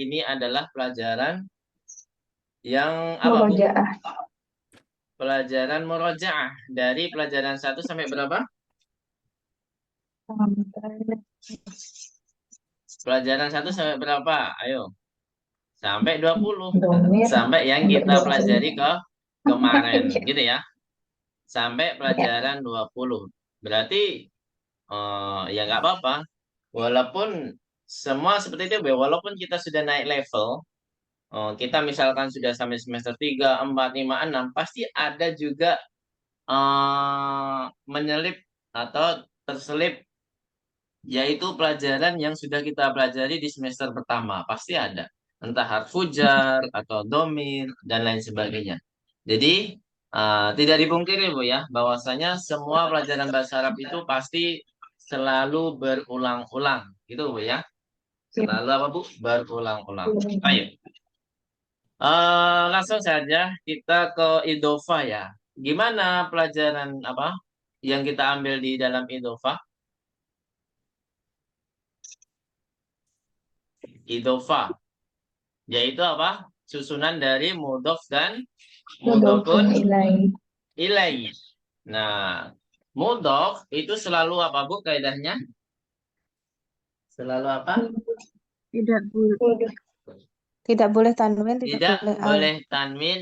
ini adalah pelajaran yang apa, Bu? Murojaah. Pelajaran murojaah. Dari pelajaran 1 sampai berapa? Pelajaran 1 sampai berapa? Ayo. Sampai 20. Domir Sampai yang sampai kita 20. pelajari kemarin. Iya. Gitu ya. Sampai Ya. pelajaran 20. Berarti ya nggak apa-apa. Walaupun semua seperti itu, Bu. Walaupun kita sudah naik level, kita misalkan sudah sampai semester 3, 4, 5, 6, pasti ada juga menyelip atau terselip, yaitu pelajaran yang sudah kita pelajari di semester pertama. Pasti ada. Entah harfu jar atau domir, dan lain sebagainya. Jadi, tidak dipungkiri, Bu, ya, bahwasanya semua pelajaran bahasa Arab itu pasti selalu berulang-ulang. Gitu, Bu, ya. Selalu apa, Bu? Berulang-ulang. Ayo. Langsung saja kita ke idofa ya. Gimana pelajaran apa yang kita ambil di dalam idofa? Idofa, yaitu apa? Susunan dari mudhof dan Mudofun mudhofun ilaih. ilaih. Nah, mudhof itu selalu apa, Bu, kaidahnya? Selalu apa? Tidak boleh. Tidak boleh tanwin, tidak Tidak boleh al. boleh tanwin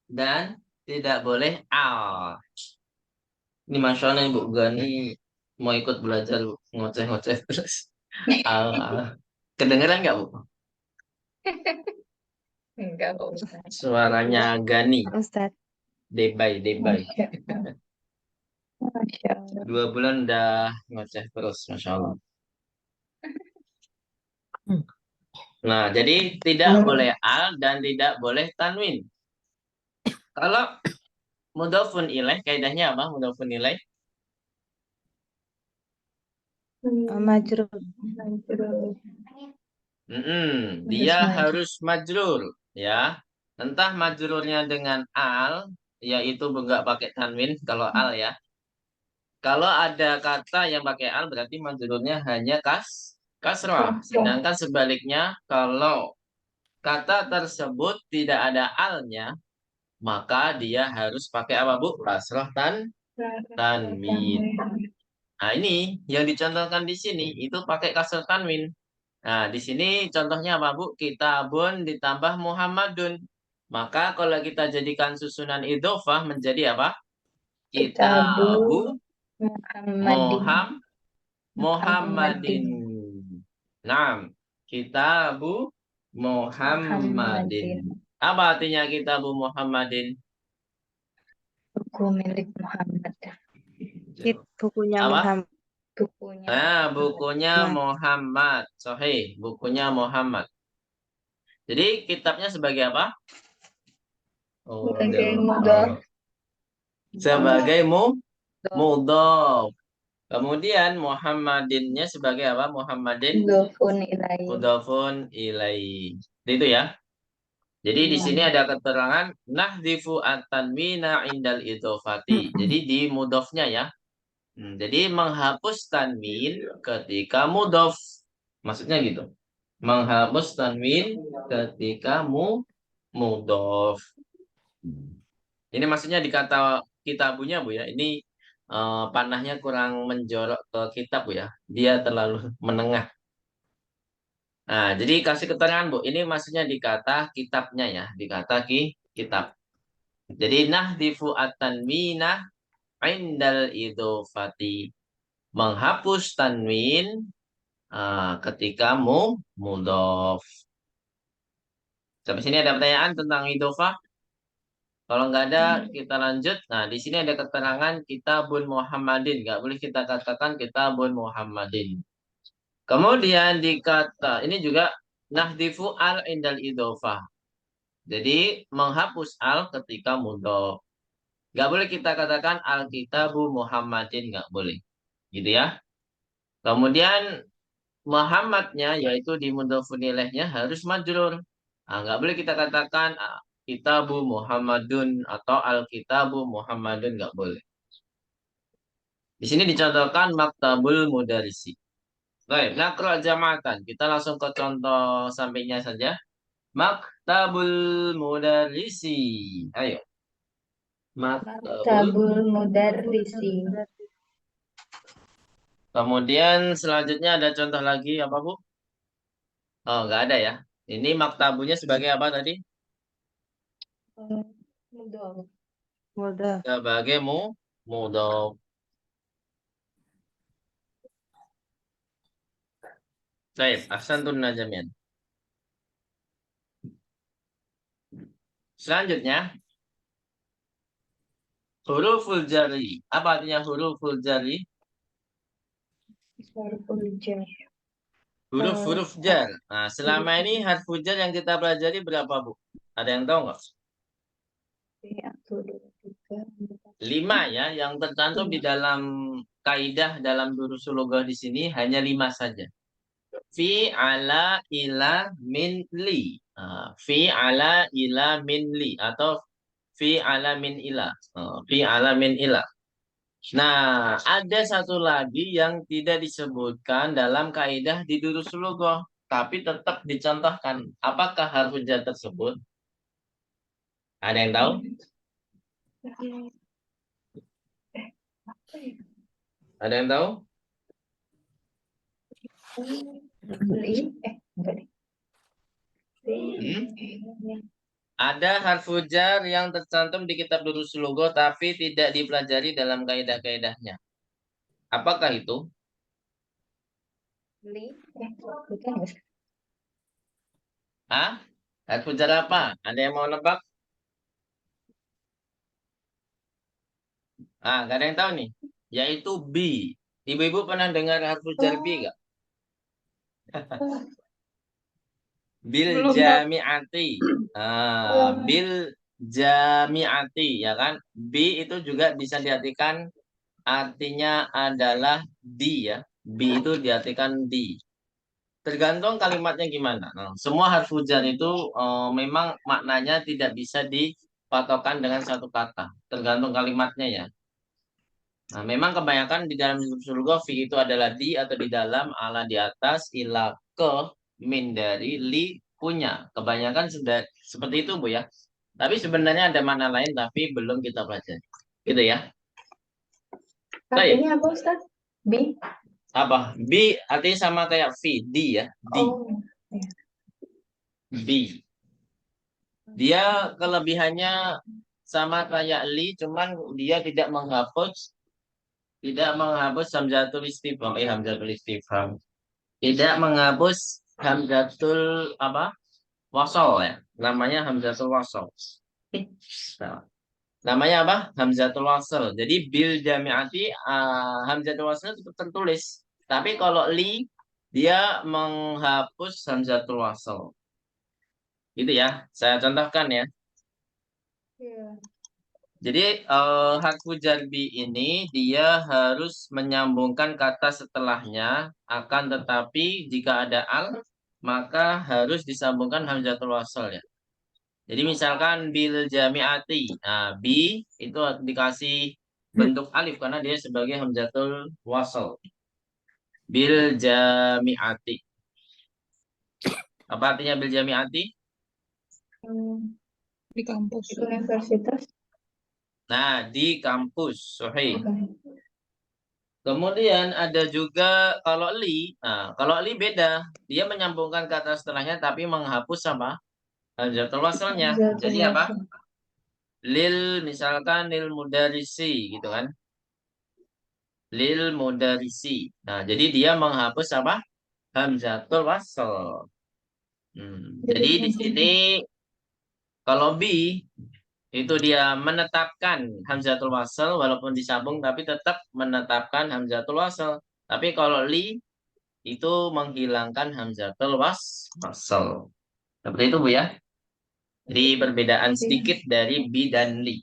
dan tidak boleh al. Ini Masya Allah, Ibu Gani mau ikut belajar, Bu. Ngoceh-ngoceh terus. Al, al. Kedengeran nggak, Bu? Enggak, Pak Ustaz. Suaranya Gani. Ustadz. Debay, debay. Masya Allah. 2 bulan udah ngoceh terus, Masya Allah. Nah, jadi tidak boleh al dan tidak boleh tanwin. Kalau mudhofun ilaih, kaidahnya apa? Mudhofun ilaih. Majrur. Dia Harus harus majrur, ya. Entah majrurnya dengan al, yaitu nggak pakai tanwin kalau al, ya. Kalau ada kata yang pakai al, berarti majrurnya hanya kasrah. Sedangkan sebaliknya, kalau kata tersebut tidak ada alnya, maka dia harus pakai apa, Bu? Kasrah tanwin. Nah, ini yang dicontohkan di sini itu pakai kasrah tanwin. Nah, di sini contohnya apa, Bu? Kitabun ditambah Muhammadun. Maka kalau kita jadikan susunan idhofah menjadi apa? Kitabu Kitabu Muhammadin. Muhammadin. Nah, Kitabu Muhammadin. Muhammadin. Apa artinya Kitabu Muhammadin? Buku milik Muhammad. Bukunya Apa? Muhammad. Bukunya Bukunya Muhammad. Sahih, bukunya Muhammad. Jadi kitabnya sebagai apa? sebagai mudhof. Sebagai mudhof. Kemudian Muhammadinnya sebagai apa? Muhammadin Mudhofun ilaih. mudhofun ilaih. Itu ya. Jadi di sini ada keterangan nahdzifu at-tanwina indal idhofati. Jadi di mudhofnya ya. Jadi menghapus tanwin ketika mudhof. Maksudnya gitu. Menghapus tanwin ketika mudhof. Ini maksudnya di kata kitabunya, Bu, ya. Ini panahnya kurang menjorok ke kitab, Bu, ya. Dia terlalu menengah. Nah, jadi kasih keterangan, Bu. Ini maksudnya di kata kitabnya ya, di kata kitab. Jadi nahdifu at-tanwinah indal idhofati. Menghapus tanwin ketika mudhof. Sampai sini ada pertanyaan tentang idhofah? Kalau nggak ada, kita lanjut. Nah, di sini ada keterangan Kitabun Muhammadin. Nggak boleh kita katakan Kitabun Muhammadin. Kemudian ini juga nahdifu al indal idhofah. Jadi menghapus al ketika mudhof. Nggak boleh kita katakan al-kitabu Muhammadin, nggak boleh. Gitu ya. Kemudian Muhammadnya yaitu di mudhofun ilaihnya harus majrur. Nah, nggak boleh kita katakan kitabu Muhammadun atau al-kitabu Muhammadun, nggak boleh. Di sini dicontohkan maktabul mudarisi. Baik, nakra jama'atan. Kita langsung ke contoh sampingnya saja. Maktabul mudarrisi. Ayo. Maktabul. Maktabul mudarrisi. Kemudian selanjutnya ada contoh lagi apa, Bu? Oh, nggak ada ya. Ini maktabunya sebagai apa tadi? Mudhof. Mudah. Sebagai mudhof. Baik, ahsantun najamian. Selanjutnya, huruful jari. Apa artinya huruful jari? Harful jar. Huruf-huruf jar. Nah, selama ini harful jar yang kita pelajari berapa, Bu? Ada yang tahu nggak? 1, 2, 3, 4, 5 ya, yang tercantum di dalam kaidah dalam durusul lughah di sini hanya 5 saja. Fi ala ila min li. Fi ala ila min li atau fi ala min ila. Fi ala min ila. Nah, ada satu lagi yang tidak disebutkan dalam kaidah di durusul lughah, tapi tetap dicontohkan. Apakah harfu jar tersebut? Ada yang tahu? Ada yang tahu? li. Enggak deh. Ada harfu jar yang tercantum di kitab Durusul Lughah tapi tidak dipelajari dalam kaidah-kaidahnya. Apakah itu? Li. Bukan nggak sih? Hah? Harfu jar apa? Ada yang mau nebak? Gak ada yang tahu nih. Yaitu B. Ibu-ibu pernah dengar harfu jar B gak? Bil Belum tahu. jami'ati. Bil jami'ati, ya kan? B itu juga bisa diartikan artinya adalah di ya. B itu diartikan di. Tergantung kalimatnya gimana. Nah, semua harfu jar itu memang maknanya tidak bisa dipatokan dengan satu kata. Tergantung kalimatnya ya. Nah, memang kebanyakan di dalam surga fi itu adalah di atau di dalam, ala di atas, ila ke, min dari, li punya. Kebanyakan sudah seperti itu, Bu ya. Tapi sebenarnya ada makna lain tapi belum kita pelajari. Gitu ya. Baik. Artinya apa, Ustaz? Bi? Apa? Bi artinya sama kayak fi, di ya. Di. Oh, ya. Bi. Dia kelebihannya sama kayak li, cuman dia tidak menghapus hamzatul istifham. Hamzatul istifham. Tidak menghapus hamzatul apa? Wasol ya. Namanya hamzatul wasol. Nah, namanya apa? Hamzatul wasol. Jadi bil jami'ati hamzatul wasol itu tertulis. Tapi kalau li dia menghapus hamzatul wasol. Gitu ya. Saya contohkan ya. Iya. Jadi harfu jarbi ini dia harus menyambungkan kata setelahnya, akan tetapi jika ada al maka harus disambungkan hamzatul wasl ya. Jadi misalkan bil jami'ati. Nah, bi itu dikasih bentuk alif karena dia sebagai hamzatul wasl. Bil jami'ati. Apa artinya bil jami'ati? Di kampus. Di universitas. Nah, di kampus. Sahih. Bukan. Kemudian ada juga kalau li. Nah, kalau li beda. Dia menyambungkan kata setelahnya tapi menghapus apa? Hamzatul wasalnya. Jadi apa? Lil misalkan lil mudarisi gitu kan. Lil mudarisi. Nah, jadi dia menghapus apa? Hamzatul wasal. Jadi di sini kalau bi itu dia menetapkan hamzatul wasal walaupun disambung tapi tetap menetapkan hamzatul wasal. Tapi kalau li itu menghilangkan hamzatul wasal. Seperti itu, Bu ya. Jadi perbedaan sedikit dari bi dan li.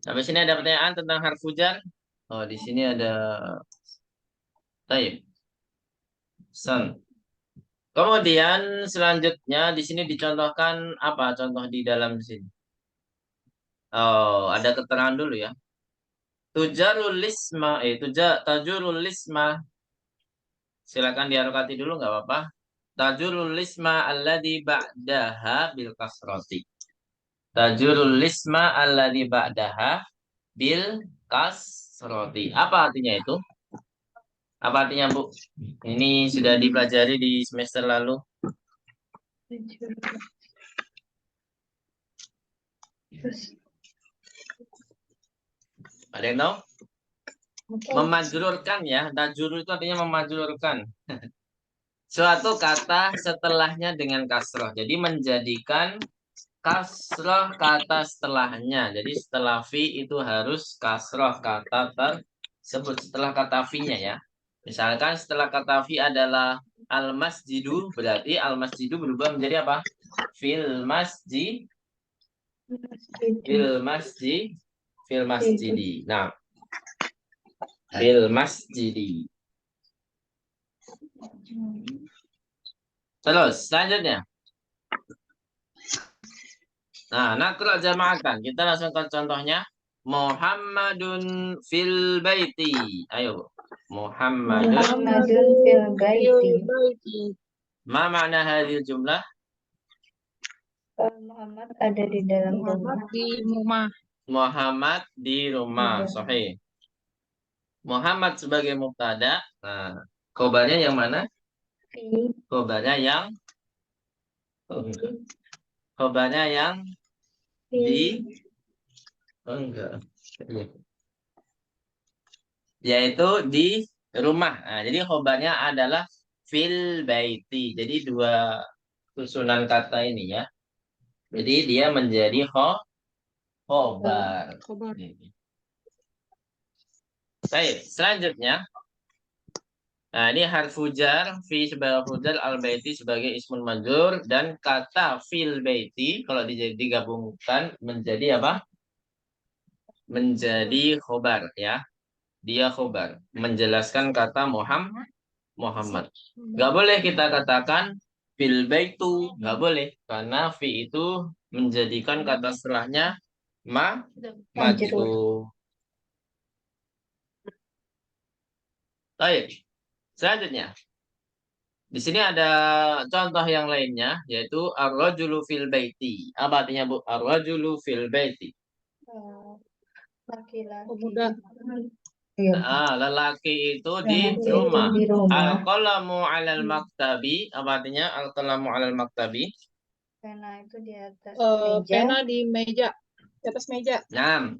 Sampai sini ada pertanyaan tentang harfu jar? Oh, di sini ada taib. San. Kemudian selanjutnya di sini dicontohkan apa contoh di dalam sini? Oh, ada keterangan dulu ya. Tujarul lisma, tajurul lisma. Silakan diharokati dulu nggak apa-apa. Tajurul lisma alladhi ba'daha bil kasroti. Tajurul lisma alladhi ba'daha bil kasroti. Apa artinya itu? Apa artinya, Bu? Ini sudah dipelajari di semester lalu. Ada yang tahu? Memajrurkan ya. Tajur itu artinya memajrurkan. Suatu kata setelahnya dengan kasroh. Jadi menjadikan kasroh kata setelahnya. Jadi setelah fi itu harus kasroh kata tersebut. Setelah kata fi-nya ya. Misalkan setelah kata fi adalah al-masjidu. Berarti al-masjidu berubah menjadi apa? Fil masjid. Fil masjid. Fil masjidi. Nah. Fil masjidi. Terus selanjutnya. Nah, nakra jama'akan. Kita langsung ke contohnya. Muhammadun fil baiti. Ayo, Bu. Muhammadun fil baiti. Ma makna hadhil jumlah? Muhammad ada di dalam rumah. Muhammad di rumah. Iya. Sahih. Muhammad sebagai mubtada. Nah, khobarnya yang mana? Fi. Khobarnya yang khobarnya yang di enggak. Yaitu di rumah. Nah, jadi khobarnya adalah fil baiti. Jadi dua susunan kata ini ya. Jadi dia menjadi khobar. Baik, selanjutnya. Nah, ini harfu jar, fi sebagai harfu jar, al baiti sebagai ismun majrur, dan kata fil baiti kalau digabungkan menjadi apa? Menjadi khobar ya. Dia khobar, menjelaskan kata Muhammad. Gak boleh kita katakan fil baitu, gak boleh, karena fi itu menjadikan kata setelahnya majrur. Baik. Selanjutnya, di sini ada contoh yang lainnya, yaitu ar-rajulu fil baiti. Apa artinya, Bu? Ar-rajulu fil baiti. Laki-laki. Pemuda. Lelaki itu di Lelaki itu rumah. di rumah. Al-qalamu 'alal maktabi. Apa artinya al-qalamu 'alal maktabi? Pena itu di atas meja. Pena di meja, di atas meja. Nah,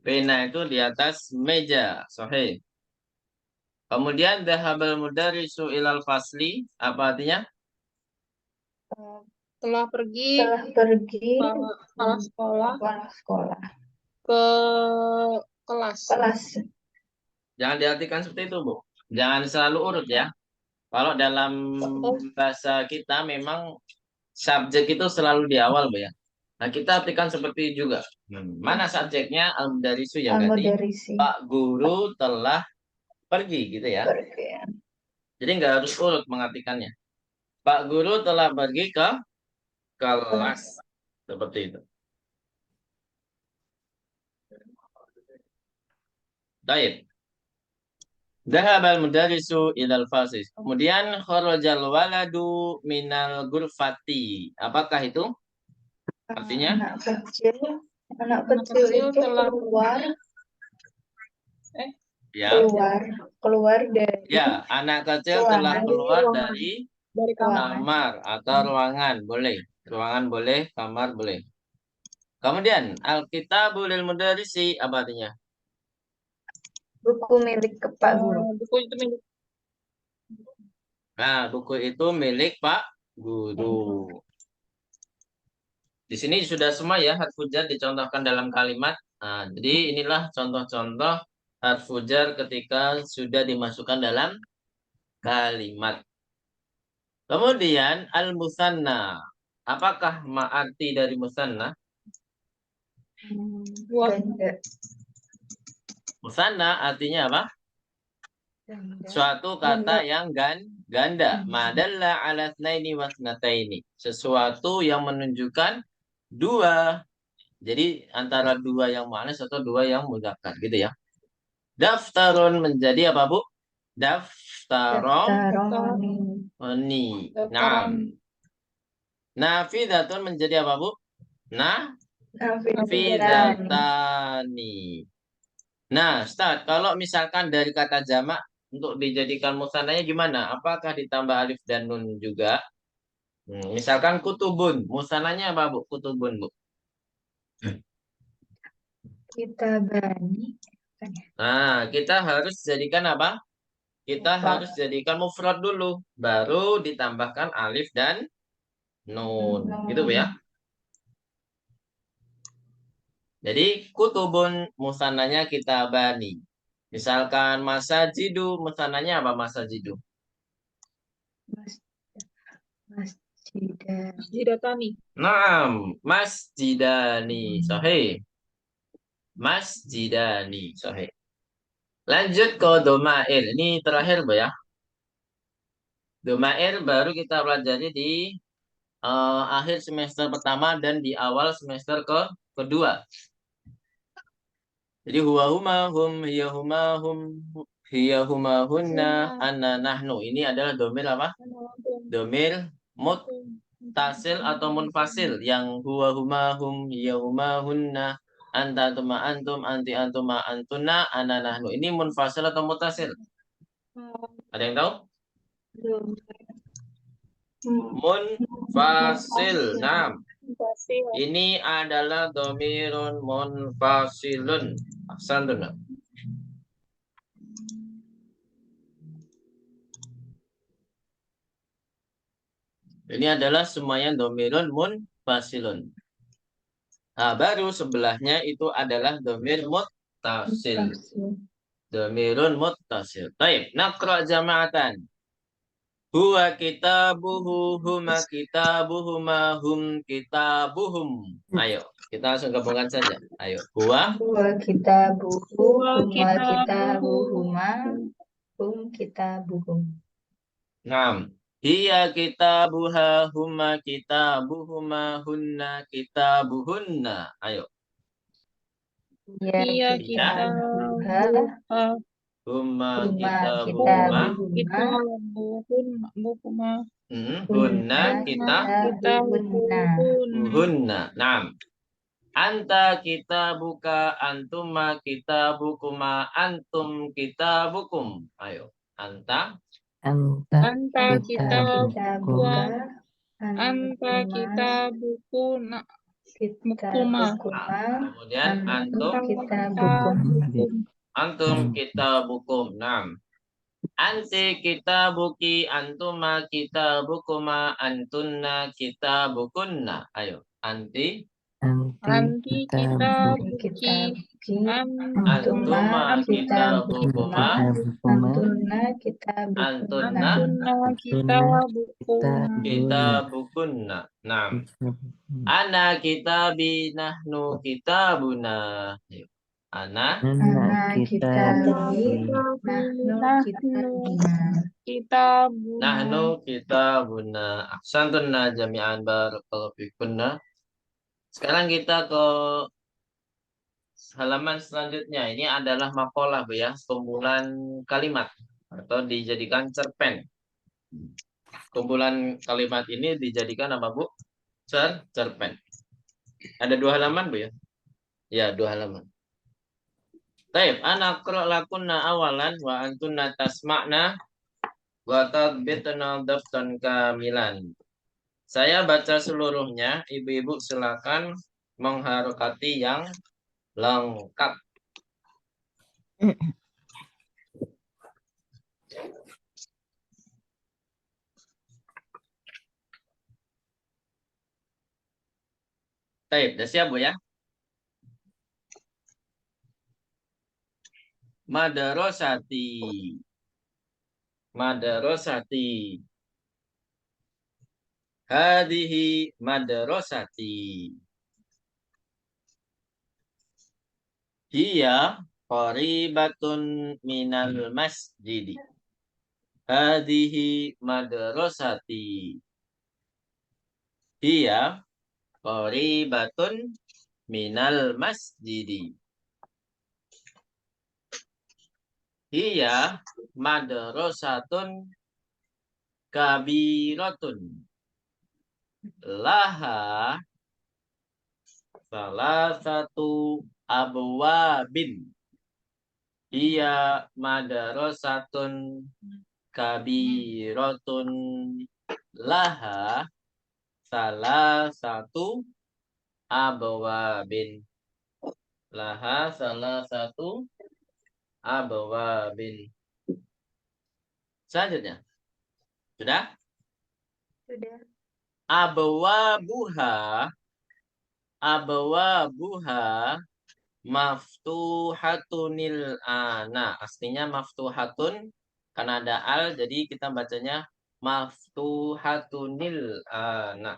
pena itu di atas meja. Sahih. Kemudian dhahabal mudarrisu ilal fasli. Apa artinya? Telah pergi kepala sekolah ke kelas. Jangan diartikan seperti itu, Bu. Jangan selalu urut ya. Kalau dalam bahasa kita memang subjek itu selalu di awal, Bu ya. Nah, kita artikan seperti juga. Mana subjeknya? Al-mudarisu ya berarti. Pak guru telah pergi gitu ya. Jadi nggak harus urut mengartikannya. Pak guru telah pergi ke kelas. Seperti itu. Baik. Dhahabal mudarisu ilal fasis. Kemudian kharajal waladu minal ghurfati. Apakah itu? Artinya? Anak kecil itu telah keluar. Ya. Keluar dari. Ya, anak kecil telah keluar dari kamar atau ruangan. Boleh. Ruangan boleh, kamar boleh. Kemudian al-kitabu lil mudarrisi. Apa artinya? Buku milik Pak Guru. Buku itu milik. Nah, buku itu milik Pak Guru. Di sini sudah semua ya harfu jar dicontohkan dalam kalimat. Nah, jadi inilah contoh-contoh harfu jar ketika sudah dimasukkan dalam kalimat. Kemudian al-musanna. Apakah arti dari musanna? Musanna artinya apa? Suatu kata yang ganda. Madalla ala tsnaini wa tsnataini. Sesuatu yang menunjukkan dua Jadi antara dua yang muannas atau dua yang mudzakkar gitu ya. Daftarun menjadi apa, Bu? Daftaron Daftaroni. Naam. Daftaran. Nafidatun menjadi apa, Bu? Nafidatani. Nafidatani. Nah, Ustaz, kalau misalkan dari kata jamak untuk dijadikan musananya gimana? Apakah ditambah alif dan nun juga? Misalkan kutubun, musananya apa, Bu? Kutubun, Bu. Kitabani. Nah, kita harus jadikan apa? Kita Mufrad. harus jadikan mufrad dulu, baru ditambahkan alif dan nun. Gitu, Bu ya. Jadi kutubun musananya kitabani. Misalkan masajidu, musananya apa masajidu? Masjidan. Masjidatani. Naam, masjidani. Sahih. Masjidani. Sahih. Lanjut ke domair. Ini terakhir, Bu ya. Domair baru kita pelajari di akhir semester pertama dan di awal semester kedua. Jadi huwa huma hum hiya huma hunna ana nahnu. Ini adalah domir apa? Domir muttasil atau munfasil yang huwa huma hum hiya huma hunna anta antuma antum anti antuma antuna ana nahnu. Ini munfasil atau muttasil? Ada yang tahu? Munfasil. Nah, ini adalah domirun munfasilun. Ahsantun. Ini adalah semuanya domirun munfasilun. Nah, baru sebelahnya itu adalah domir muttasil. Domirun muttasil. Baik, naqra jama'atan. Huwa kitabuhu, huma kitabuhuma, hum kitabuhum. Ayo, kita langsung gabungkan saja. Ayo, huwa kitabuhu, huma kitabuhu. kitabuhuma, hum kitabuhum. Naam. Hiya kitabuha, huma kitabuhuma, hunna kitabuhunna. Ayo. Iya kitabuha, Huma kitabuhuma, kitabuhuma. Hunna kitabuhunna. Naam. Anta kitabuka, antuma kitabukuma, antum kitabukum. Ayo. Anta kitabuka, anta kitabukuna. kitabukuma, kemudian antum kitabukum. antum kitabukum. Naam. Anti kitabuki, antuma kitabukuma, antunna kitabukunna. Ayo. Anti kitabuki, antuma kitabukuma, antunna kitabukunna. Naam. Ana kitabi, nahnu kitabuna. Ayo. Ana kitabi, nahnu kitabuna. Ahsantunna jami'an barakallahu fikunna. Sekarang kita ke halaman selanjutnya. Ini adalah makalah, Bu ya, kumpulan kalimat atau dijadikan cerpen. Kumpulan kalimat ini dijadikan apa, Bu? Cerpen. Ada 2 halaman, Bu ya? Ya, 2 halaman. Baik, ana aqra lakunna awalan wa antunna tasma'na wa tadbitna daftan kamilan. Saya baca seluruhnya, ibu-ibu silakan mengharokati yang lengkap. Baik, udah siap, Bu ya? Madarosati. Madarosati. Hadihi madarosati. Hiya qaribatun minal masjidi. Hadihi madarosati. Hiya qaribatun minal masjidi. Hiya madrasatun kabiratun. Laha salah satu abwabin. Hiya madrasatun kabiratun. Laha salah satu abwabin. Laha salah satu abwabin. Selanjutnya. Sudah? Sudah. Abwabuha maftuhatunil ana. Aslinya maftuhatun karena ada al jadi kita bacanya maftuhatunil ana.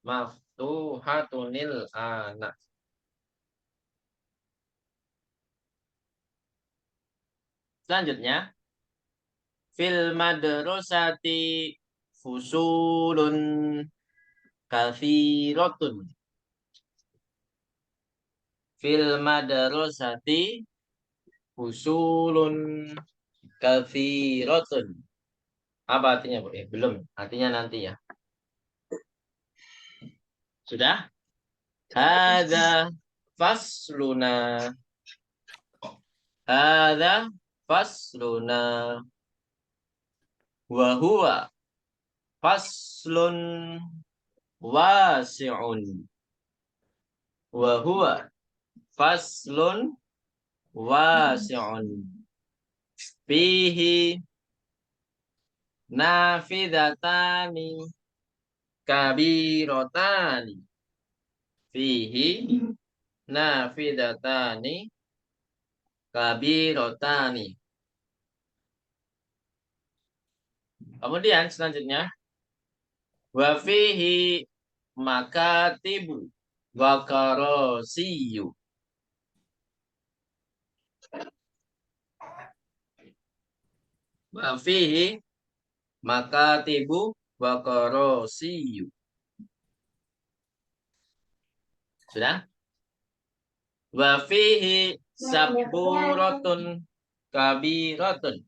Maftuhatunil ana. Selanjutnya fil madrasati fusulun kathiratun. Fil madrasati fusulun kathiratun. Apa artinya, Bu? Belum. Artinya nanti ya. Sudah? Hadza fasluna. Hadza fasluna. Wa huwa faslun wasi'un. Wa huwa faslun wasi'un. Fihi nafidatani kabirotani. Fihi nafidatani kabirotani. Kemudian selanjutnya wa fihi makatibu wa karasiyu. Wa fihi makatibu wa karasiyu. Sudah? Wa fihi sabburatun kabiratun.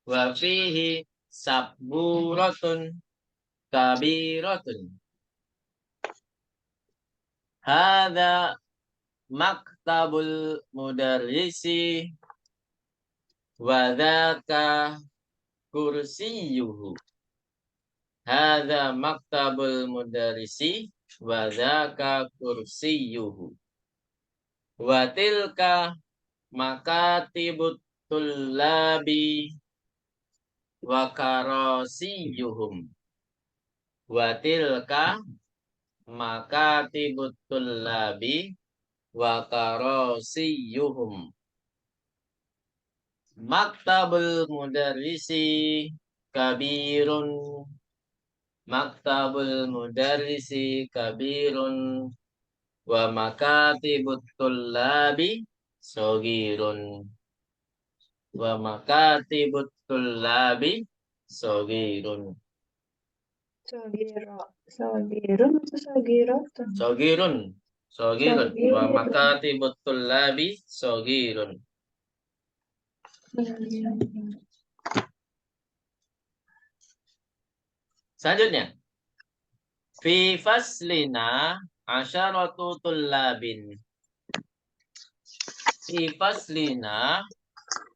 Wa fihi sabburatun kabiratun. Hadza maktabul mudarrisi wa dzaka kursiyuhu. Hadza maktabul mudarrisi wa dzaka kursiyuhu. Wa tilka makatibut tullabi wa karasiyuhum. Wa tilka makatibut tullabi wa karasiyuhum. Maktabul mudarrisi kabirun. Maktabul mudarrisi kabirun. Wa makatibut tullabi sogirun. Wa makatibut tullabi sogirun. Sogirun atau sogirotun? Sogirun. Sogirun. Sogirun. Wa makatibut tullabi sogirun. Selanjutnya. Fi faslina asyaratu tullabin. Fi faslina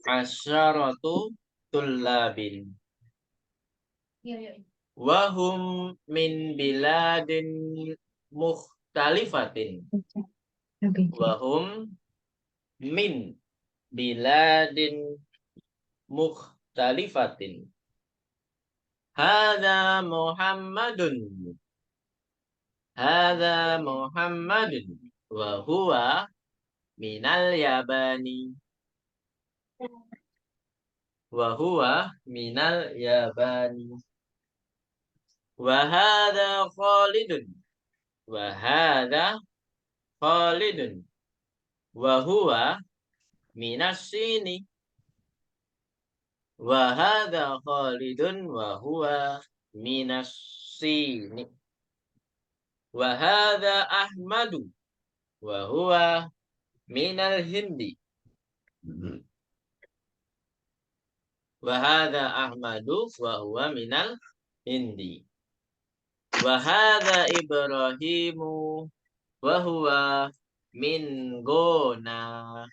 asyaratu tullabin. Wahum min biladin mukhtalifatin. Wahum min biladin mukhtalifatin. Hadza Muhammadun. Hadza Muhammadun. Wa huwa minal Yabani. Wa huwa minal Yabani. Wa hadza Khalidun. Wa hadza Khalidun. Wa huwa minas Sini. Wa hadza Khalidun wa huwa minas Sini. Wa hadza Ahmadu wa huwa minal Hindi. Wa hadza Ahmadu wa huwa minal Hindi. Wa hadza Ibrahimu wa huwa min Gona.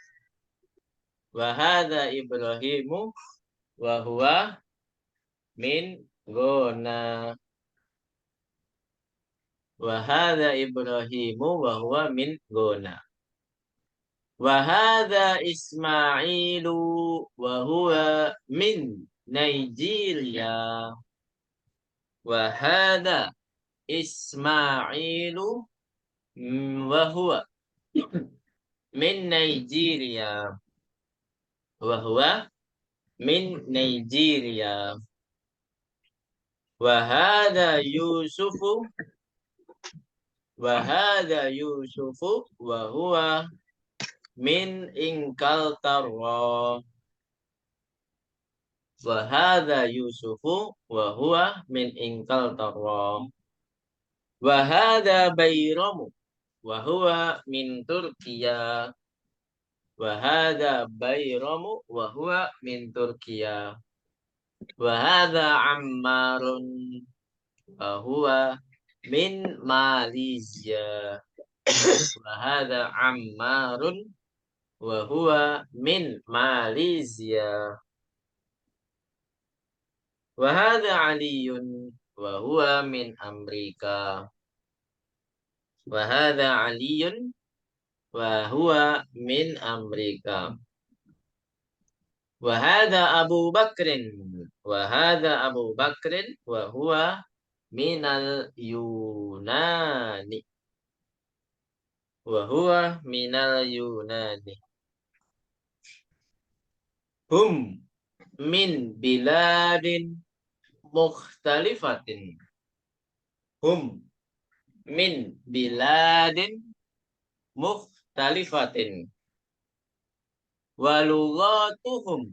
Wa hadza Ibrahimu wa huwa min Gona. Wa hadza Ibrahimu wa huwa min Gona. Wa hadza Ismailu wa huwa min Nigeria. Wa hadza Ismailu wa huwa min Nigeria. Wa huwa min Nigeria. Wa hadza Yusufu wa huwa min Inkaltara. Wa hadza Yusufu wa huwa min Inkaltara. Wa hadza Bayramu wa huwa min Turkiya. Wa hadza Bayramu wa huwa min Turkiya. Wa hadza Ammarun wa huwa min Malaysia. Wa hadza Ammarun wa huwa min Malaysia. Wa hadza Aliyun wa huwa min Amerika. Wa hadza Aliyun wa huwa min Amerika. Wa hadza Abu Bakrin wa hadza Abu Bakrin wa huwa minal Yunani. Wa huwa minal Yunani. Hum min biladin mukhtalifatin. Hum min biladin mukhtalifatin. Wa lughatuhum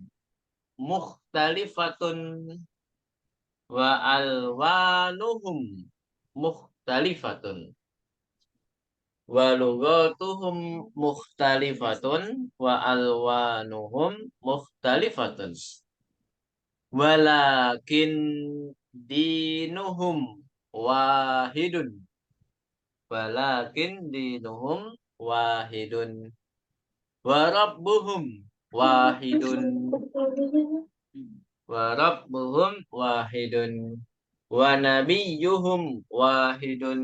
mukhtalifatun wa alwanuhum mukhtalifatun. Wa lughatuhum mukhtalifatun wa alwanuhum mukhtalifatun. Walakin dinuhum wahidun. Walakin dinuhum wahidun. Wa rabbuhum wahidun. Wa rabbuhum wahidun. Wa nabiyyuhum wahidun.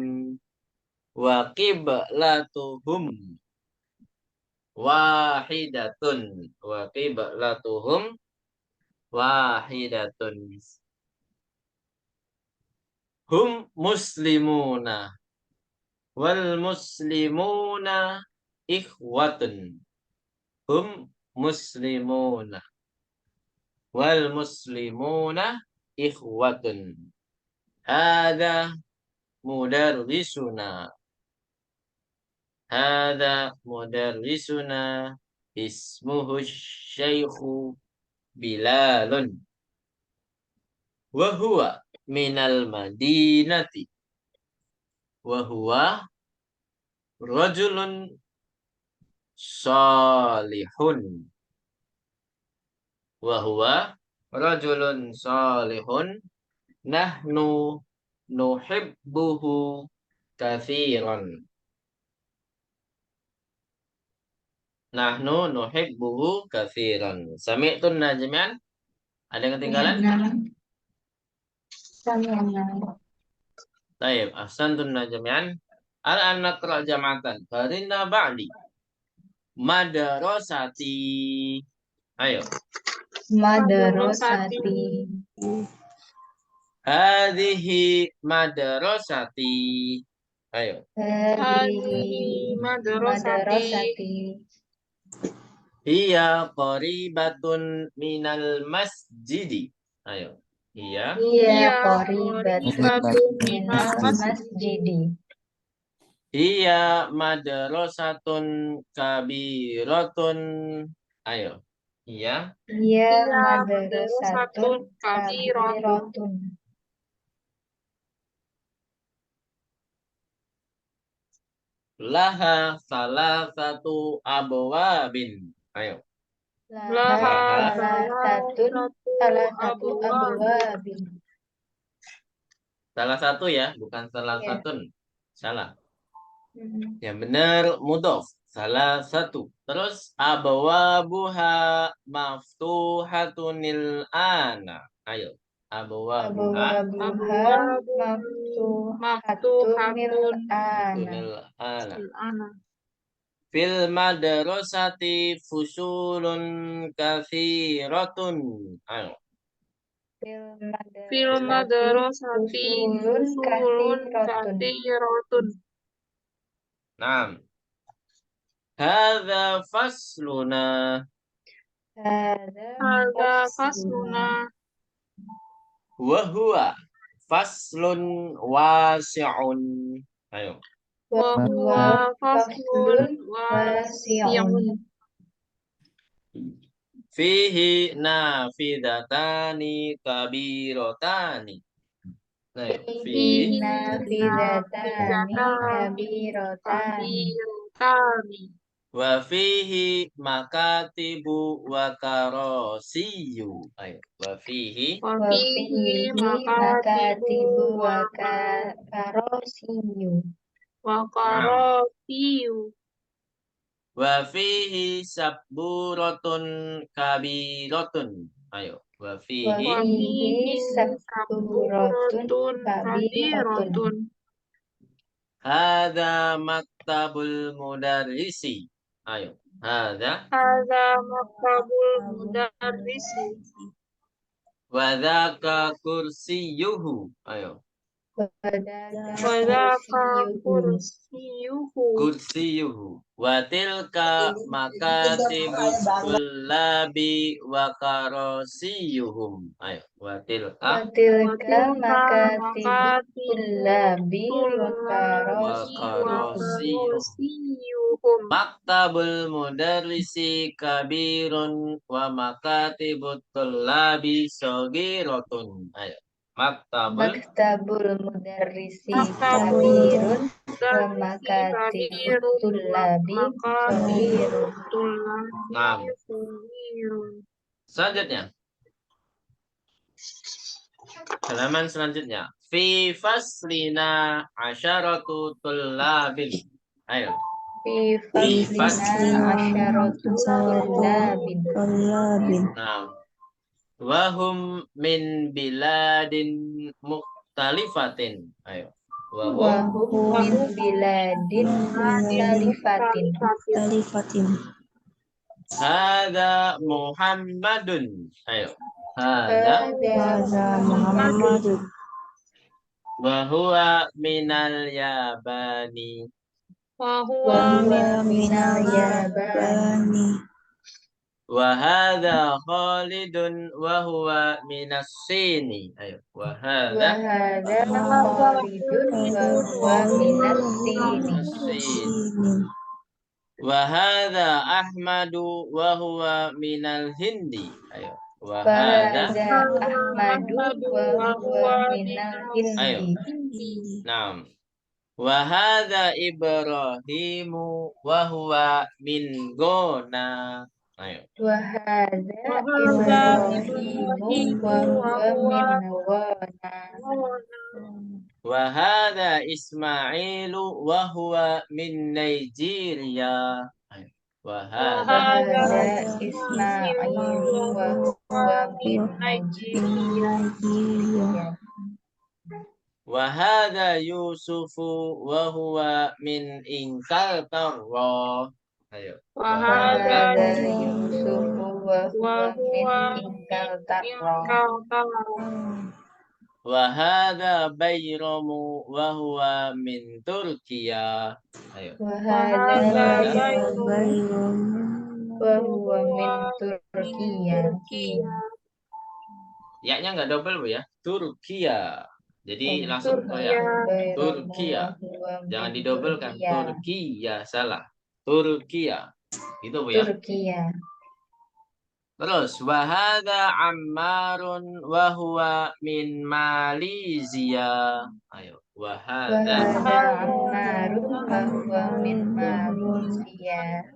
Wa qiblatuhum wahidatun. Wa qiblatuhum wahidatun. Hum muslimuna wal muslimuna ikhwatun. Hum muslimuna wal muslimuna ikhwatun. Hadza mudarrisuna. Hadza mudarrisuna ismuhu Syaikhu Bilalun. Wa huwa minal Madinati. Wa huwa rajulun salihun. Wa huwa rajulun salihun. Nahnu nuhibbuhu katsiran. Nahnu nuhibbuhu katsiran. Sami'tun jami'an? Ada yang ketinggalan? Baik, ahsantun jami'an. Al-an naqra jam'atan. Farinna ba'di. Madrasati. Ayo. Madrasati. Hadhihi madrasati. Ayo. Hadhihi madrasati. Hiya qaribatun minal masjidi. Ayo. Hiya Qaribatun minal masjidi. Hiya madrasatun kabiratun. Ayo. Hiya Madrasatun kabiratun. Laha salah satu abwabin. Ayo. Laha salah satu abwabin. abwabin. Salah satu ya, bukan salah Iya. satun. Salah. Yang benar mudhof. Salah satu. Terus abwabuha maftuhatunil ana. Ayo. Abwabuha Abwabuha maftuhatunil ana. tunil ana. Ana. Fil madrasati fusulun kathiratun. Ayo. Fil madrasati fusulun kathiratun. Naam. Hadza fasluna. Hadza fasluna. Wa huwa faslun wasi'un. Ayo. Wa huwa faslun wasi'un. Fihi nafidatani kabirotani. Ayo. Fihi nafidatani kabirotani. wa fihi makatibu wa karosiyu. Ayo. Wa fihi Wa fihi makatibu wa karosiyu. karasiyu. wa fihi sabburatun kabirotun. Ayo. Wa Wa fihi fihi sabburatun kabiratun. hadza maktabul mudarrisi. Ayo. Hadza Hadza maktabul mudarrisi. wa dzaka kursiyuhu. Ayo. Wa dzaka kursiyuhu. Kursiyuhu. Wa tilka makatibut tullabi wa karosiyuhum. Ayo. Wa tilka Watilka makatibul labi wa karosiyuhum. Maktabul mudarrisi kabirun wa makatibut tullabi sagiratun. Ayo. maktabul mudarrisi kabirun wa makatibul labi sabirun. Nah. Selanjutnya. Halaman selanjutnya. Fi faslina asyaratu tullabin. Ayo. Fi faslina asyaratu tullabin. Nah. Wahum min biladin mukhtalifatin. Ayo. Wahum min biladin mukhtalifatin. Hadza Muhammadun. Ayo. Hadza Muhammadun. wa huwa minal yabani. Wa huwa minal yabani. Wa hadza Khalidun wa huwa minas Sini. Ayo. Wa hadza Khalidun wa huwa minas Sini. Wa hadza Ahmadu wa huwa minal Hindi. Ayo. Wa hadza Ahmadu wa huwa minal Ayo. Hindi. Naam. Wa hadza Ibrahimu wa huwa min Gona. Ayo. Wa hadza Ibrahimu wa huwa min Ghana. Wa hadza Ismailu wa huwa min Nigeria. Ayo. Wa hadza Ismailu wa huwa min Nigeria. wa hadza Yusufu wa huwa min Inkaltara. Ayo. Wa Wa hadza hadza Yusufu wa huwa min Inkaltara. Wa hadza Bayramu wa huwa min Turkiya. Ayo. Wa hadza Bayramu wa huwa min Turkiya. Ya-nya nggak double Bu ya. Turkiya. Jadi langsung ya. Turkiya. Jangan didobelkan. Turkiya salah. Turkiya. Gitu Bu ya. Turkiya. Terus wahada Ammarun wa huwa min Malaysia. Ayo, wahada Wahada Ammarun wa huwa min Malaysia.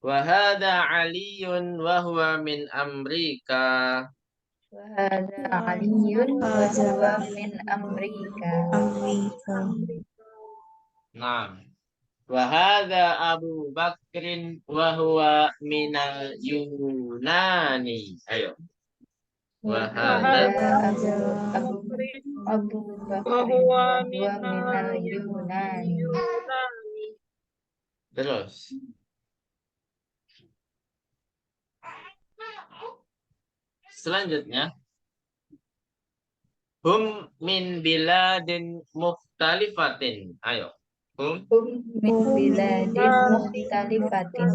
wahada Aliyun wa huwa min Amerika. Wahada Aliyun wa huwa min Amerika. Nah, wahada Abu Bakrin wa huwa minal Yunani. Ayo. Wahada Wahada Abu Bakrin wa Wahuwa huwa minal Yunani. Yunani. terus. Selanjutnya, hum min biladin mukhtalifatin. Ayo. Hum Min biladin mukhtalifatin.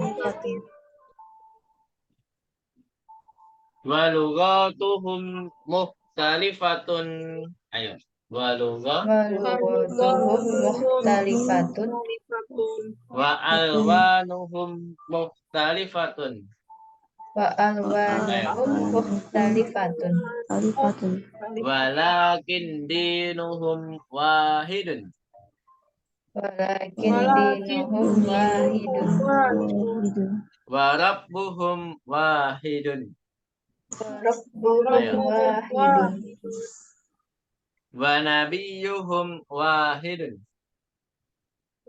wa lughatuhum mukhtalifatun. Ayo. Wa lughat Walughatuhum mukhtalifatun. wa alwanuhum mukhtalifatun. Wa alwanuhum mukhtalifatun. Walakin dinuhum wahidun. Walakin dinuhum wahidun. Wa rabbuhum wahidun. Rabbuhum wahidun. Wa nabiyyuhum wahidun.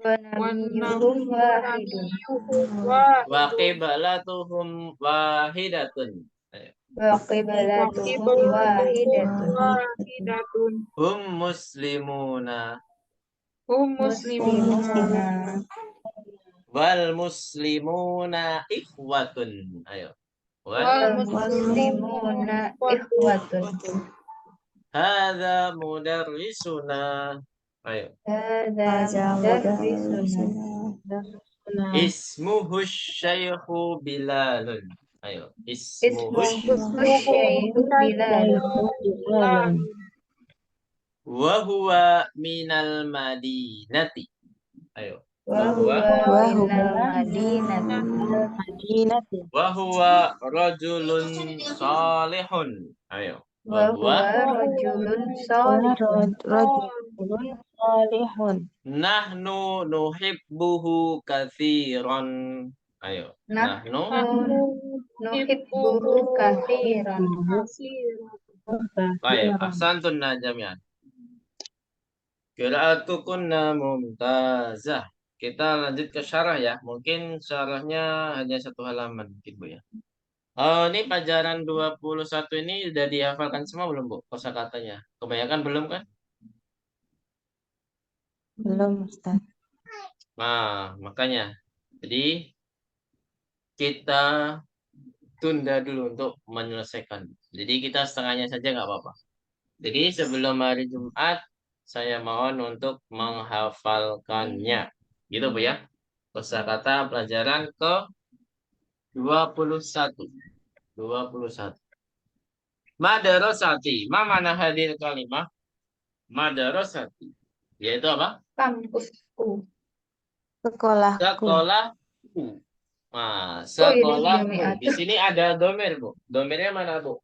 Wa nabiyyuhum wahidun. Wa qiblatuhum wahidatun. Wa qiblatuhum wahidatun. Hum muslimuna. Muslimuna. Wal muslimuna ikhwatun. Ayo. Wal muslimuna ikhwatun. Hadza mudarrisuna. Ayo. Hadza mudarrisuna. Ismuhu Syaikhu Bilalun. Ayo. Ismuhu Ismuhu Syaikhu Bilal. wa huwa minal Madinati. Ayo. Wa huwa minal Madinati. Wa huwa rajulun salihun. Ayo. Wa huwa rajulun salihun. Nahnu nuhibbuhu katsiran. Ayo. Nahnu Nuhibbuhu katsiran. baik. Ahsantun jami'an. Qira'atukunna mumtazah. Kita lanjut ke syarah ya. Mungkin syarahnya hanya 1 halaman mungkin Bu ya. Ini pelajaran 21 ini udah dihafalkan semua belum Bu? Kosakatanya. Kebanyakan belum kan? Belum, Ustaz. Nah, makanya. Jadi kita tunda dulu untuk menyelesaikan. Jadi kita setengahnya saja nggak apa-apa. Jadi sebelum hari Jumat, saya mohon untuk menghafalkannya. Gitu Bu ya. Kosakata pelajaran ke 21. 21. Madarosati. Ma mana hadir kalimah? Madarosati. Yaitu apa? Kampusku. Sekolahku. Sekolahku. Nah, sekolahku. Di sini ada domer, Bu. Domernya mana, Bu?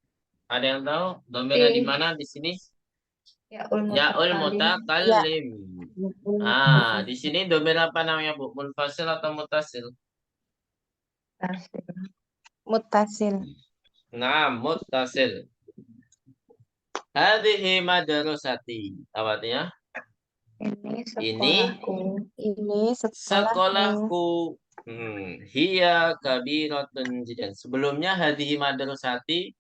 Ada yang tahu? Domernya di mana di sini? Ya'ul mutakallim. Ah, di sini domer apa namanya, Bu? Munfasil atau mutasil? Mutasil. Nah, mutasil. Hadhihi madrasati. Apa artinya? Ini Sekolahku. Hiya kabiratun jiddan. Sebelumnya hadhihi madrasati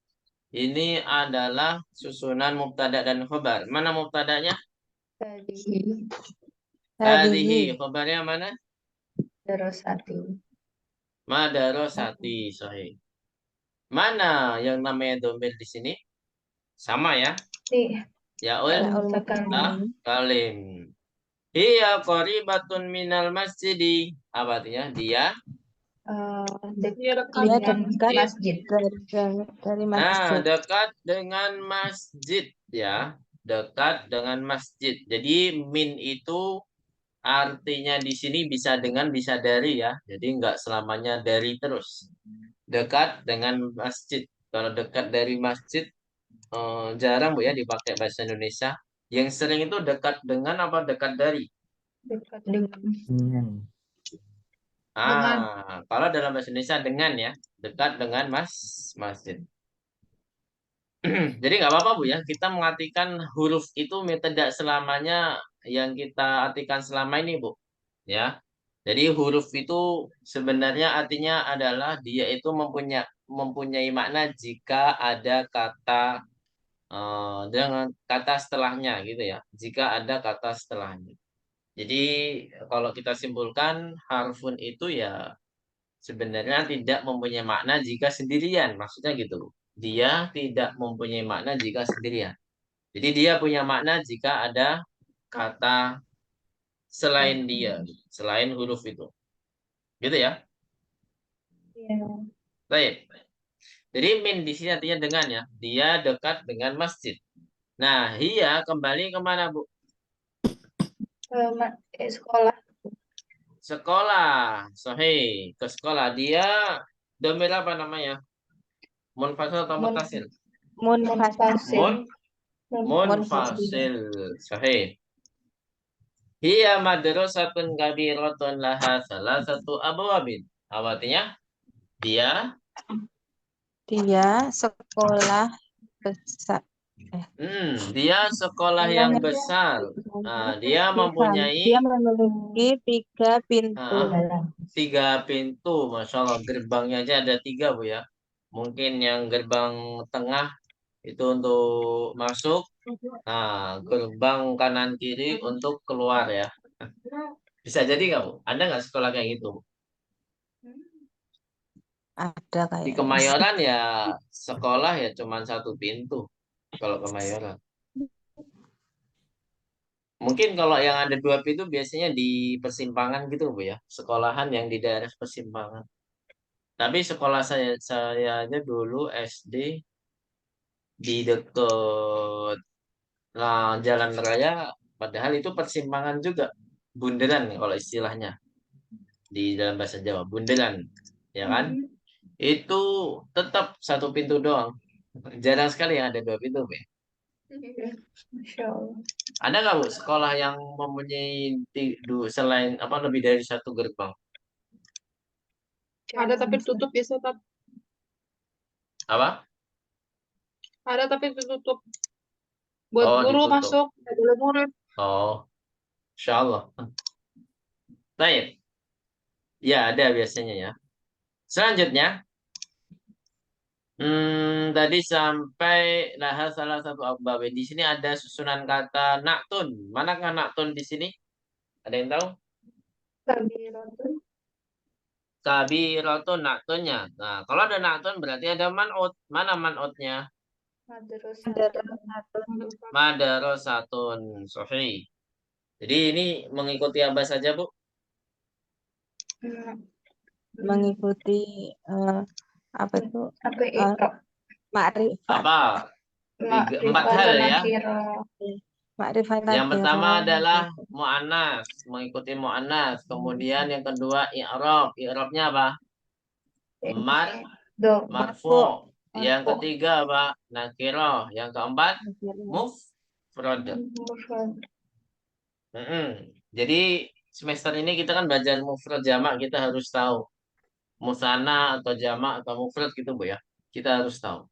ini adalah susunan mubtada dan khobar. Mana mubtadanya? Hadhihi. Khobarnya mana? Madarosati. Sahih. Mana yang namanya domir di sini? Sama ya? Ya'ul mutakallim. Hiya qaribatun minal masjidi. Apa artinya? Dia dekat dengan masjid. Dari Nah, masjid. dekat dengan masjid ya. Dekat dengan masjid. Jadi min itu artinya di sini bisa dengan, bisa dari ya. Jadi enggak selamanya dari terus. dekat dengan masjid. Kalau dekat dari masjid jarang Bu ya dipakai bahasa Indonesia. Yang sering itu dekat dengan apa dekat dari? Dekat dengan. Dengan. Kalau dalam bahasa Indonesia dengan ya, dekat dengan masjid. Jadi nggak apa-apa Bu ya, kita mengartikan huruf itu tidak selamanya yang kita artikan selama ini Bu. Ya. Jadi huruf itu sebenarnya artinya adalah dia itu mempunyai makna jika ada kata dengan kata setelahnya gitu ya. Jika ada kata setelahnya. Jadi kalau kita simpulkan harfun itu ya sebenarnya tidak mempunyai makna jika sendirian. Maksudnya gitu. Dia tidak mempunyai makna jika sendirian. Jadi dia punya makna jika ada kata selain dia, selain huruf itu. Gitu ya. Ya. Baik. Jadi min di sini artinya dengan ya. Dia dekat dengan masjid. Nah, hiya kembali kemana Bu? Sekolah. Sekolah. Sahih. Ke sekolah. Dia domir apa namanya? Munfasil atau mutasil? Munfasil. Munfasil. Sahih. Hiya madrasatun kabiratun laha salah satu abwabin. Apa artinya? Dia sekolah besar. dia sekolah yang besar. Nah, dia mempunyai Dia memiliki 3 pintu. 3 pintu. Masya Allah, gerbangnya aja ada 3 Bu ya. Mungkin yang gerbang tengah itu untuk masuk. Nah, gerbang kanan kiri untuk keluar ya. Bisa jadi nggak Bu? Ada nggak sekolah kayak gitu? Ada Di kayaknya. Kemayoran ya sekolah ya cuma 1 pintu. Kalau Kemayoran. Mungkin kalau yang ada 2 pintu biasanya di persimpangan gitu Bu ya. Sekolahan yang di daerah persimpangan. Tapi sekolah saya aja dulu SD di dekat jalan raya, padahal itu persimpangan juga. Bunderan kalau istilahnya di dalam bahasa Jawa, bunderan, ya kan? Itu tetap 1 pintu doang. Jarang sekali yang ada 2 pintu, Bu. Masya Allah. Ada nggak Bu sekolah yang mempunyai selain apa lebih dari 1 gerbang? Ada tapi tutup biasa Tat. Apa? Ada tapi tutup. Buat Oh, guru ditutup. masuk, nggak boleh murid. Oh, Insya Allah. Baik. Ya, ada biasanya ya. Selanjutnya, tadi sampai laha salah satu abbab. Di sini ada susunan kata naktun. Manakah naktun di sini? Ada yang tahu? Kabiratun. Kabiratun naktunnya. Nah, kalau ada naktun berarti ada man'ut. Mana man'utnya? Madarosatun. Sahih. Jadi ini mengikuti apa saja, Bu? Mengikuti apa itu? Apa itu? Makrifat. Apa? 4 hal ya. Makrifat Yang pertama nakirah. adalah mu'annas, mengikuti mu'annas. Kemudian yang kedua i'rab. I'rabnya apa? Marfu. Yang ketiga apa? Nakirah. Yang keempat mufrad. Jadi semester ini kita kan belajar mufrad jamak, kita harus tahu musanna atau jamak atau mufrad gitu Bu ya. Kita harus tahu.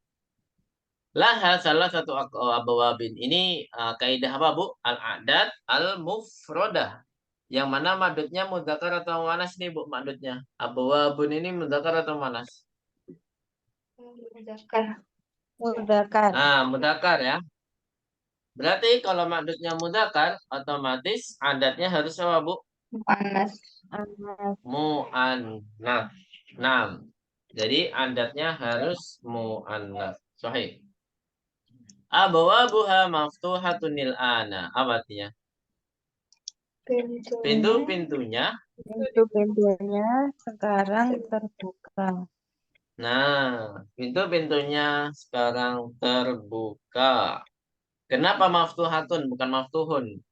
Laha salah satu abawabin. Ini kaidah apa Bu? Al-adat al-mufrodah. Yang mana madutnya mudzakkar atau muannas nih Bu madutnya? Abawabun ini mudzakkar atau muannas? Mudzakkar. Nah, mudzakkar ya. Berarti kalau madutnya mudzakkar, otomatis adatnya harus apa Bu? Mu'annas. Nah, jadi adatnya harus mu'annas. Sahih. Abwabuha maftuhatunil ana. Apa artinya? Pintu-pintunya sekarang terbuka. Nah, pintu-pintunya sekarang terbuka. Kenapa maftuhatun bukan maftuhun?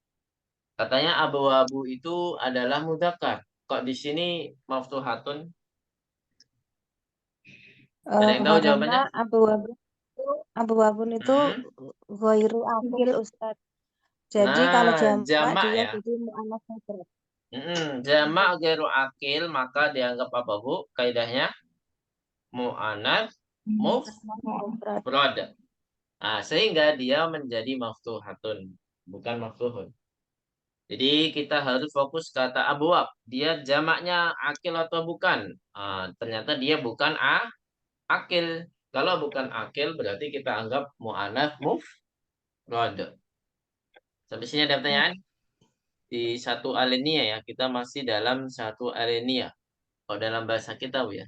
Katanya abu-abu itu adalah mudzakkar. Kok di sini maftuhatun? Ada yang tahu jawabannya? Karena abu-abun itu ghairu akil Ustaz. Jadi kalau Nah, jamak jamak dia ya. jadi mu'annas mufrad. Jamak ghairu akil maka dianggap apa, Bu? Kaidahnya mu'annats Mufrad. mufrad. Nah, sehingga dia menjadi maftuhatun, bukan maftuhun. Jadi kita harus fokus kata abwab. Dia jamaknya akil atau bukan? Ternyata dia bukan akil. Kalau bukan akil berarti kita anggap mu'annats mufrad. Sampai sini ada pertanyaan? Di satu alinea ya, kita masih dalam satu alinea. Kalau dalam bahasa kita, Bu ya.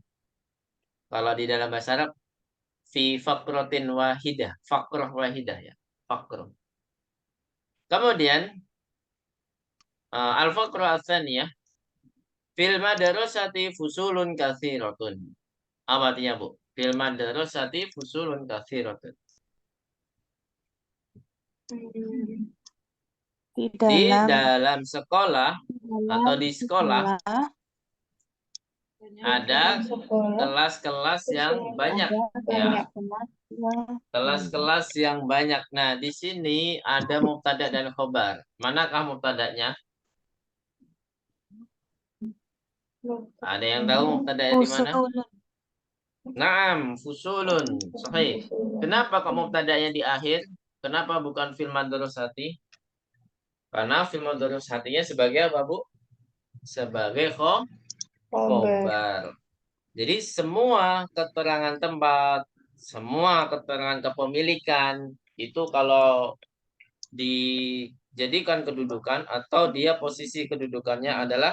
Kalau di dalam bahasa Arab, fi fakrotin wahidah. Fakroh wahidah ya. Fakroh. Kemudian, al-fakroh atsaniyah. Fil madrasati fusulun katsiratun. Apa artinya, Bu? Fil madrasati fusulun katsiratun. Di Di dalam dalam sekolah atau di sekolah ada sekolah kelas-kelas yang banyak ya. banyak kelas yang Kelas-kelas yang banyak. Nah, di sini ada mubtada dan khobar. Manakah mubtadanya? Ada yang tahu mubtadanya di mana? fusulun. Naam, fusulun. Sahih. Kenapa kok mubtadanya di akhir? Kenapa bukan fil madrasati? Karena fil madrasatinya sebagai apa, Bu? Sebagai khobar. Jadi semua keterangan tempat, semua keterangan kepemilikan itu kalau dijadikan kedudukan atau dia posisi kedudukannya adalah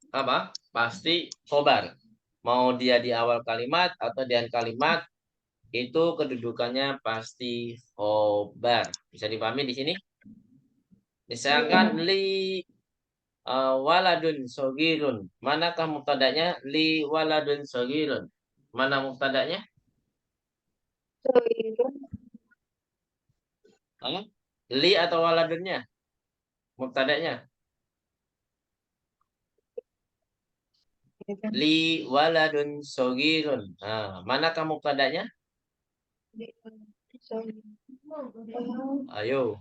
apa? Pasti khobar. Mau dia di awal kalimat atau di akhir kalimat itu kedudukannya pasti khobar. Bisa dipahami di sini? Misalkan li waladun sogirun. Manakah mubtadanya? Li waladun sogirun. Mana mubtadanya? Li atau waladunnya? Mubtadanya? Li waladun sogirun. Manakah mubtadanya? Ayo.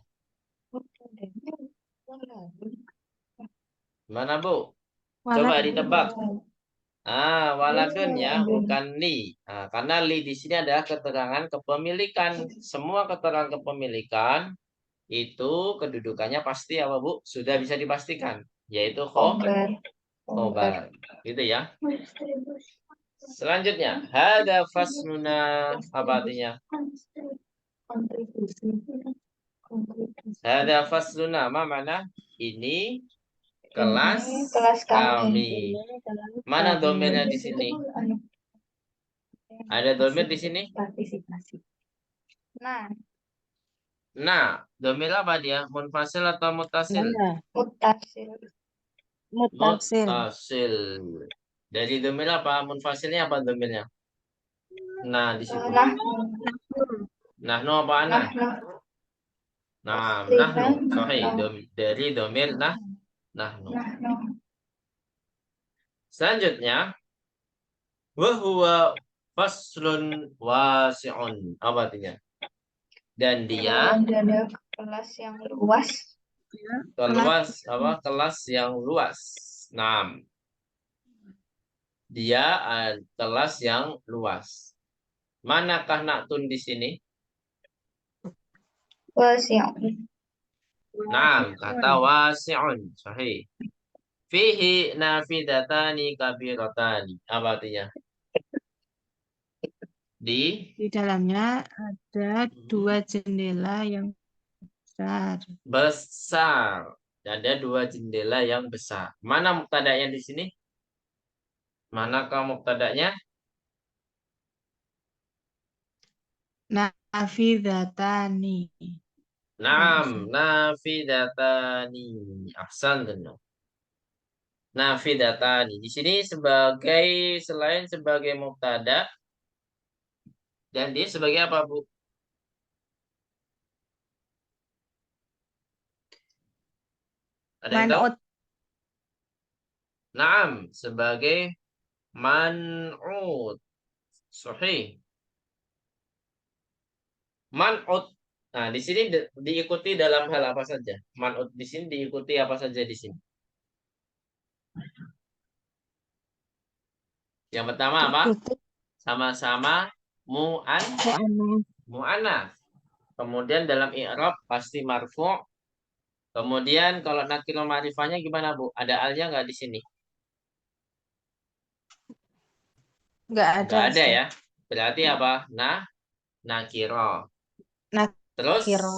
Mana, Bu? Coba ditebak. Waladun ya, bukan li. Karena li di sini adalah keterangan kepemilikan. Semua keterangan kepemilikan itu kedudukannya pasti apa, Bu? Sudah bisa dipastikan, yaitu khobar. Gitu ya. Selanjutnya, hada fasluna apa artinya? Hada fasluna apa mana? Ini kelas kami. Mana domainnya di sini? Ada domain di sini? Nah, domain apa dia? Munfasil atau mutasil? Mutasil. Mutasil. Dari domain apa? Munfasilnya apa domainnya? Nah, di situ. Nahnu apa ana? Nah, nahnu. Sahih. Dari domain nahnu. Selanjutnya, wa huwa faslun wasi'un. Apa artinya? Dan dia kelas yang luas. kelas yang luas. Nah, dia kelas yang luas. Manakah naktun di sini? Wasi'un. Nah, kata wasi'un. Sahih. Fihi nafidatani kabiratani. Apa artinya? Di dalamnya ada dua jendela yang besar. Besar. Ada dua jendela yang besar. Mana mubtada'nya di sini? Manakah mubtada'nya? Nafidatani. Naam, nafidatani. Ahsanun. Nafidatani. Di sini selain sebagai mubtada dan dia sebagai apa, Bu? Ada yang tahu? Man'ut. Naam, sebagai man'ut. Sahih. Man'ut. Nah, di sini diikuti dalam hal apa saja? Man'ut di sini diikuti apa saja di sini? Yang pertama apa? Diikuti Sama-sama mu'annas. mu'annas. Kemudian dalam i'rab pasti marfu'. Kemudian kalau nakiro ma'rifahnya gimana, Bu? Ada alnya nggak di sini? Nggak ada, Nggak ada Ustaz. ya. Berarti apa? Nakiro. Terus Nakiro.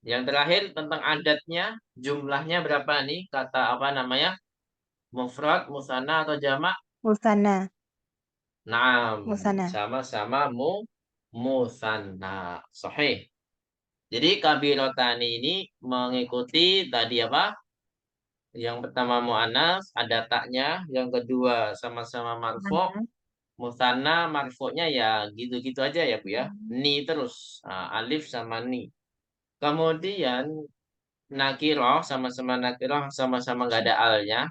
yang terakhir tentang adatnya, jumlahnya berapa nih? Kata apa namanya? Mufrad, musanna atau jamak? Musanna. Naam, Musanna. sama-sama musanna. Sahih. Jadi kabirotani ini mengikuti tadi apa? Yang pertama mu'annas, ada taknya. Yang kedua sama-sama marfu'. Musanna. Musanna marfu'nya ya gitu-gitu aja ya, Bu ya. Ni terus. Nah, alif sama ni. Kemudian nakiroh sama-sama nakiroh sama-sama nggak ada alnya.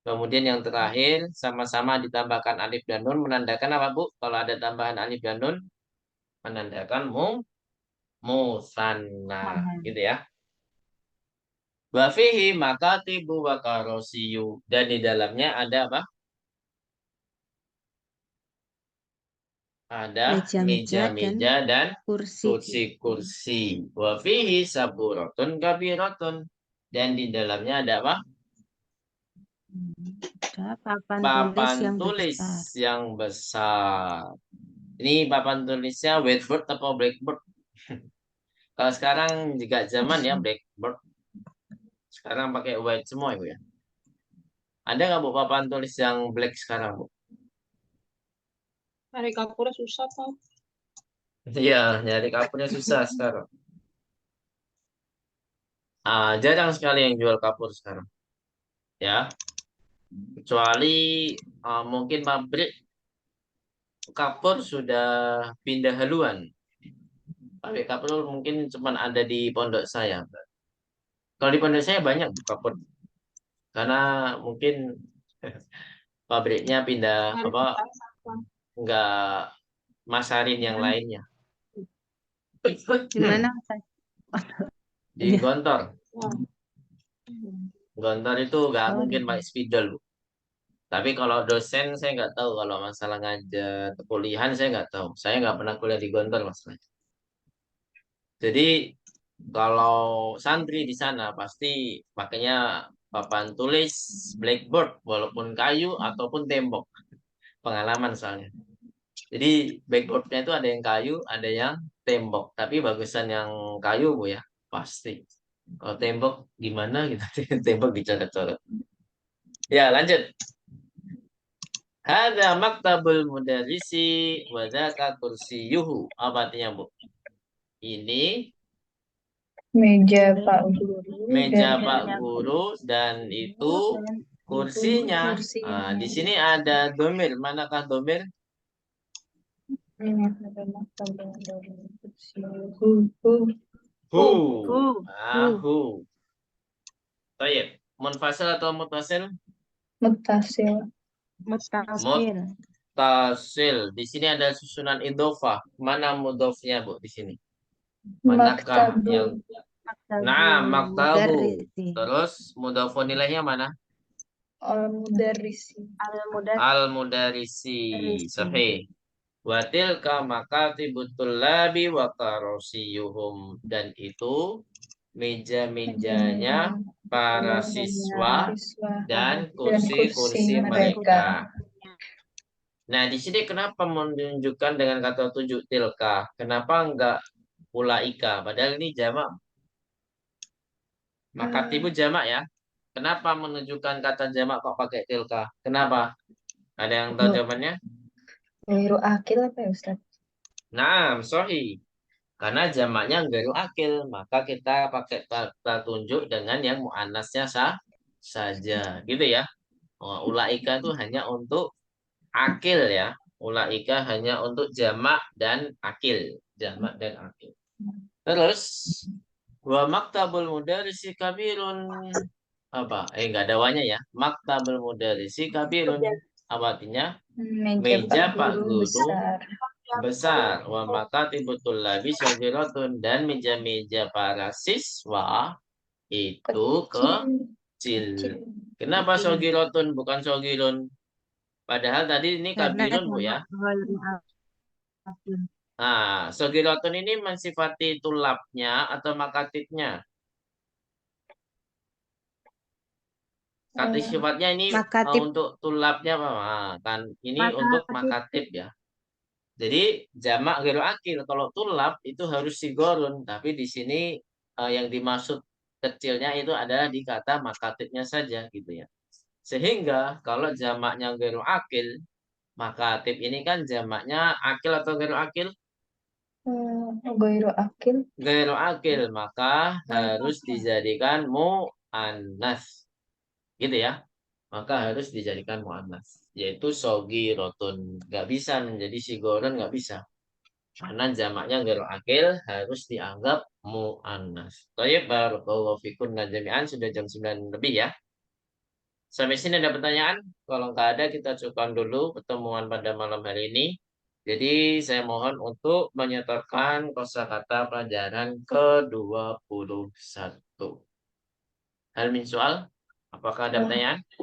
Kemudian yang terakhir sama-sama ditambahkan alif dan nun menandakan apa, Bu? Kalau ada tambahan alif dan nun menandakan musanna gitu ya. Wa fihi makatibu wa karosiyu, dan di dalamnya ada apa? Ada Meja-meja dan meja-meja dan kursi. kursi-kursi. Wa fihi saburatun kabiratun, dan di dalamnya ada apa? Ada papan tulis Papan yang tulis besar. yang besar. Ini papan tulisnya whiteboard atau blackboard? Kalau sekarang juga zaman ya blackboard. Sekarang pakai white semua, Ibu ya. Ada nggak, Bu, papan tulis yang black sekarang, Bu? Cari kapurnya susah, Pak. Iya, nyari kapurnya susah sekarang. Jarang sekali yang jual kapur sekarang. Ya, kecuali mungkin pabrik kapur sudah pindah haluan. Pabrik kapur mungkin cuma ada di pondok saya. Kalau di pondok saya banyak kapur. Karena mungkin pabriknya pindah Cari apa, apa? nggak masarin yang lainnya. Di mana, Ustaz? Di Iya. Gontor. Wah. Gontor itu nggak Oh, mungkin pakai spidol, Bu. Tapi kalau dosen saya nggak tahu, kalau masalah ngajar kuliahan saya nggak tahu. Saya nggak pernah kuliah di Gontor, Mas. Jadi kalau santri di sana pasti pakainya papan tulis blackboard, walaupun kayu ataupun tembok. Pengalaman soalnya. Jadi blackboardnya itu ada yang kayu, ada yang tembok. Tapi bagusan yang kayu, Bu ya, pasti. Kalau tembok gimana gitu, tembok dicoret-coret. Ya, lanjut. Ada maktabul mudarrisi wa dzaka kursiyuhu. Apa artinya, Bu? Ini Meja Pak Guru meja dan Pak Guru dan itu kursinya. Di sini ada domir. Manakah domir? ini ada maktabul dari kursi. Hu. Hu. Hu. Hu. Baik. Munfasil atau mutasil? Mutasil. Mutasil. Mutasil. Di sini ada susunan idhofah. Mana mudhofnya, Bu, di sini? Manakah yang maktabu. Mudarrisi. Terus mudhofun ilaihnya mana? Al-Mudarrisi. Al-mudarrisi. Sahih. Wa tilka makatibut tullabi wa karosiyuhum, dan itu meja-mejanya para siswa dan kursi-kursi mereka. Nah, di sini kenapa menunjukkan dengan kata tujuh tilka? Kenapa enggak ulaika? Padahal ini jamak. Makatibu jamak ya. Kenapa menunjukkan kata jamak kok pakai tilka? Kenapa? Ada yang tahu jawabannya? Gairu akil apa ya, Ustaz? Nah, sahih. Karena jamaknya gairu akil, maka kita pakai kata tunjuk dengan yang muannasnya saja, gitu ya. Ulaika itu hanya untuk akil ya. Ulaika hanya untuk jamak dan akil. Jamak dan akil. Terus wa maktabul mudarrisi kabirun. Apa? Enggak ada wanya ya. Maktabul mudarrisi kabirun. Apa artinya? Meja Pak Guru besar. besar. Wa makatibul labi saghiratun, dan meja-meja para siswa itu kecil. Kenapa saghiratun bukan saghirun? Padahal tadi ini Karena kabirun, Bu, ya. jamak ghairul aqil. Nah, saghiratun ini mensifati tulabnya atau makatibnya? Kata sifatnya ini Makatib. untuk tulabnya apa? Nah, kan ini untuk Makatib. makatib ya. Jadi jamak ghairu akil. Kalau tulab itu harus sigorun, tapi di sini yang dimaksud kecilnya itu adalah di kata makatibnya saja gitu ya. Sehingga kalau jamaknya ghairu akil, makatib ini kan jamaknya akil atau ghairu akil? Ghairu akil. Ghairu akil, maka harus dijadikan mu'annas. Gitu ya. Maka harus dijadikan mu'annas, yaitu sogirotun. Nggak bisa menjadi sigorun, nggak bisa. Karena jamaknya ghairu akil harus dianggap mu'annas. Thayyib, barakallahu fikum jami'an. Sudah jam 9 lebih ya. Sampai sini ada pertanyaan? Kalau nggak ada, kita cukupkan dulu pertemuan pada malam hari ini. Jadi saya mohon untuk menyetorkan kosakata pelajaran ke-21. Hal min soal? Apakah ada pertanyaan?